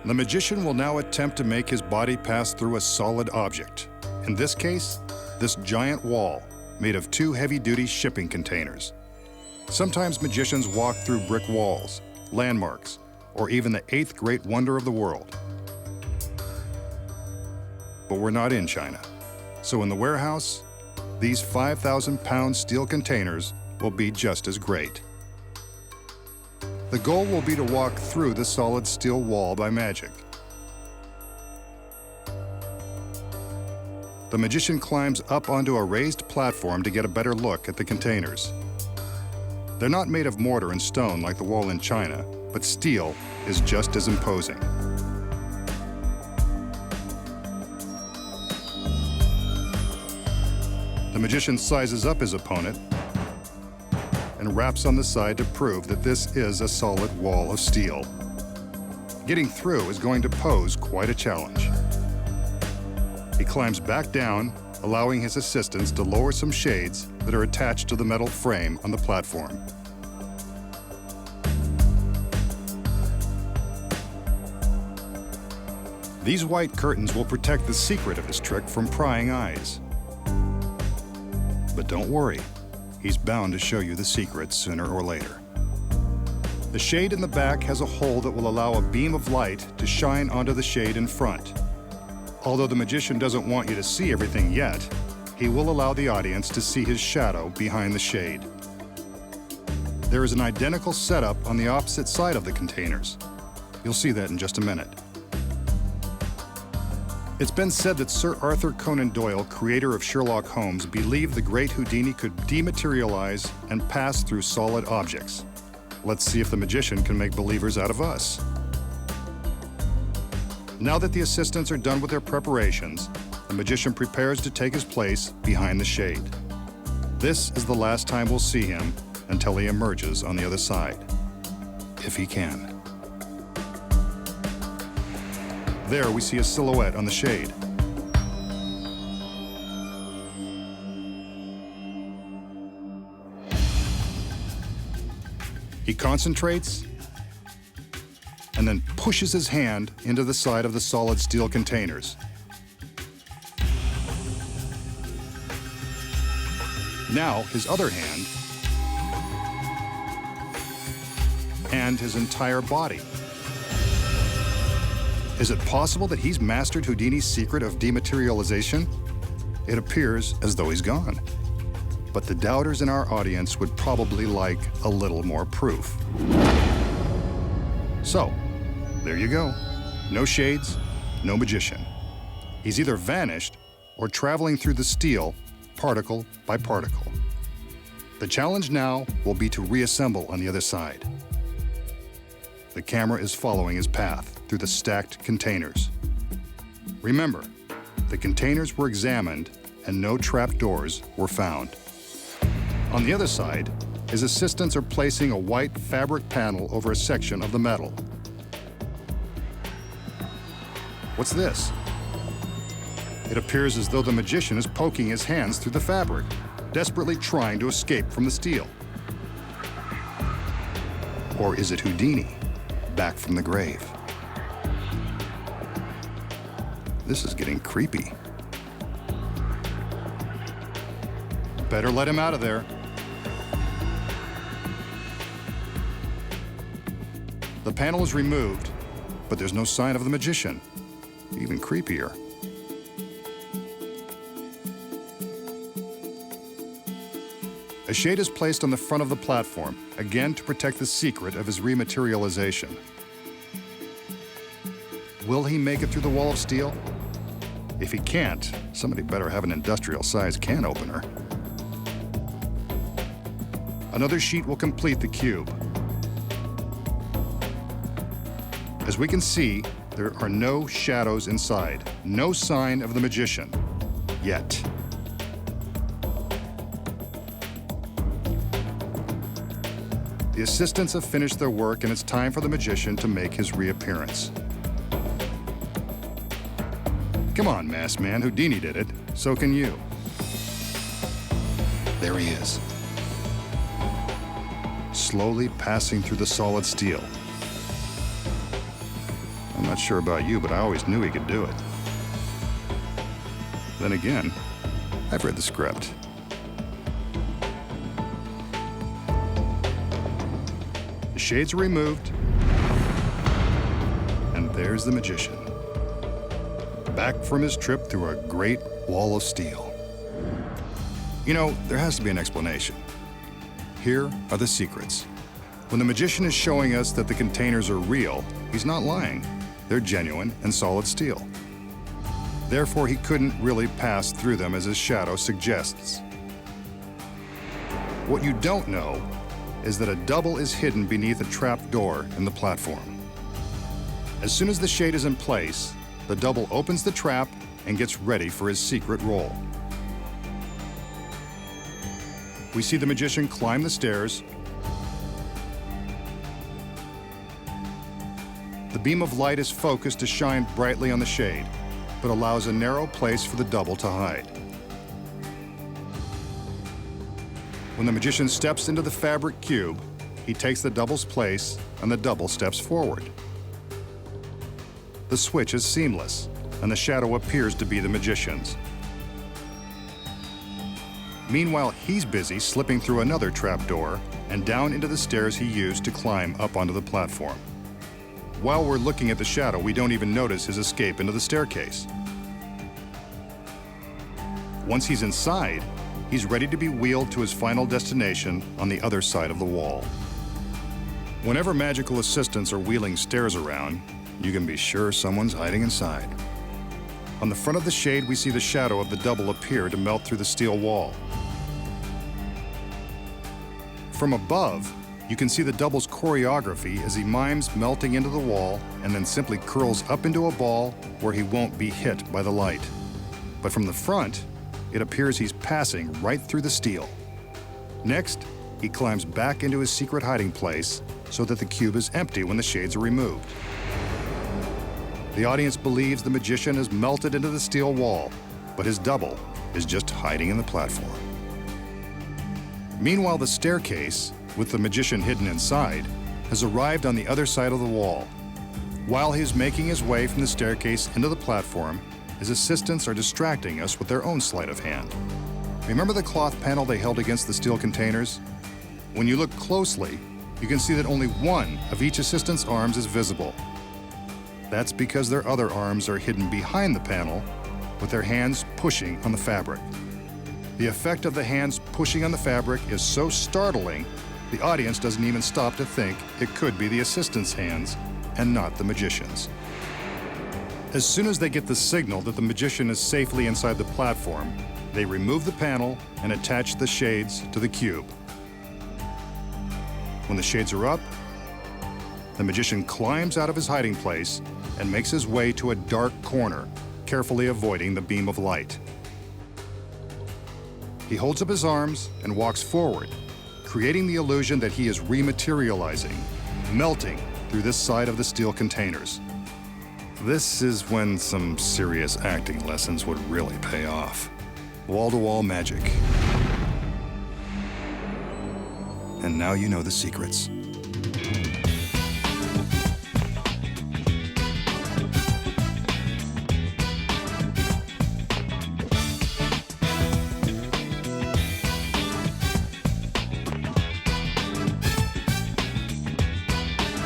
The magician will now attempt to make his body pass through a solid object. In this case, this giant wall made of 2 heavy-duty shipping containers. Sometimes magicians walk through brick walls, landmarks, or even the 8th great wonder of the world. But we're not in China. So in the warehouse, these 5,000-pound steel containers will be just as great. The goal will be to walk through the solid steel wall by magic. The magician climbs up onto a raised platform to get a better look at the containers. They're not made of mortar and stone like the wall in China, but steel is just as imposing. The magician sizes up his opponent and raps on the side to prove that this is a solid wall of steel. Getting through is going to pose quite a challenge. He climbs back down, allowing his assistants to lower some shades that are attached to the metal frame on the platform. These white curtains will protect the secret of his trick from prying eyes. But don't worry, he's bound to show you the secret sooner or later. The shade in the back has a hole that will allow a beam of light to shine onto the shade in front. Although the magician doesn't want you to see everything yet, he will allow the audience to see his shadow behind the shade. There is an identical setup on the opposite side of the containers. You'll see that in just a minute. It's been said that Sir Arthur Conan Doyle, creator of Sherlock Holmes, believed the great Houdini could dematerialize and pass through solid objects. Let's see if the magician can make believers out of us. Now that the assistants are done with their preparations, the magician prepares to take his place behind the shade. This is the last time we'll see him until he emerges on the other side, if he can. There we see a silhouette on the shade. He concentrates and then pushes his hand into the side of the solid steel containers. Now his other hand and his entire body. Is it possible that he's mastered Houdini's secret of dematerialization? It appears as though he's gone. But the doubters in our audience would probably like a little more proof. So, there you go. No shades, no magician. He's either vanished or traveling through the steel, particle by particle. The challenge now will be to reassemble on the other side. The camera is following his path through the stacked containers. Remember, the containers were examined and no trap doors were found. On the other side, his assistants are placing a white fabric panel over a section of the metal. What's this? It appears as though the magician is poking his hands through the fabric, desperately trying to escape from the steel. Or is it Houdini, back from the grave? This is getting creepy. Better let him out of there. The panel is removed, but there's no sign of the magician. Even creepier. A shade is placed on the front of the platform, again to protect the secret of his rematerialization. Will he make it through the wall of steel? If he can't, somebody better have an industrial-sized can opener. Another sheet will complete the cube. As we can see, there are no shadows inside, no sign of the magician, yet. The assistants have finished their work, and it's time for the magician to make his reappearance. Come on, masked man, Houdini did it. So can you. There he is, slowly passing through the solid steel. I'm Not sure about you, but I always knew he could do it. Then again, I've read the script. The shades are removed, and there's the magician, back from his trip through a great wall of steel. You know, there has to be an explanation. Here are the secrets. When the magician is showing us that the containers are real, he's not lying. They're genuine and solid steel. Therefore, he couldn't really pass through them as his shadow suggests. What you don't know is that a double is hidden beneath a trap door in the platform. As soon as the shade is in place, the double opens the trap and gets ready for his secret role. We see the magician climb the stairs. The beam of light is focused to shine brightly on the shade, but allows a narrow place for the double to hide. When the magician steps into the fabric cube, he takes the double's place and the double steps forward. The switch is seamless, and the shadow appears to be the magician's. Meanwhile, he's busy slipping through another trapdoor and down into the stairs he used to climb up onto the platform. While we're looking at the shadow, we don't even notice his escape into the staircase. Once he's inside, he's ready to be wheeled to his final destination on the other side of the wall. Whenever magical assistants are wheeling stairs around, you can be sure someone's hiding inside. On the front of the shade, we see the shadow of the double appear to melt through the steel wall. From above, you can see the double's choreography as he mimes melting into the wall and then simply curls up into a ball where he won't be hit by the light. But from the front, it appears he's passing right through the steel. Next, he climbs back into his secret hiding place so that the cube is empty when the shades are removed. The audience believes the magician has melted into the steel wall, but his double is just hiding in the platform. Meanwhile, the staircase, with the magician hidden inside, has arrived on the other side of the wall. While he's making his way from the staircase into the platform, his assistants are distracting us with their own sleight of hand. Remember the cloth panel they held against the steel containers? When you look closely, you can see that only one of each assistant's arms is visible. That's because their other arms are hidden behind the panel, with their hands pushing on the fabric. The effect of the hands pushing on the fabric is so startling, the audience doesn't even stop to think it could be the assistant's hands and not the magician's. As soon as they get the signal that the magician is safely inside the platform, they remove the panel and attach the shades to the cube. When the shades are up, the magician climbs out of his hiding place and makes his way to a dark corner, carefully avoiding the beam of light. He holds up his arms and walks forward, creating the illusion that he is rematerializing, melting through this side of the steel containers. This is when some serious acting lessons would really pay off. Wall-to-wall magic. And now you know the secrets.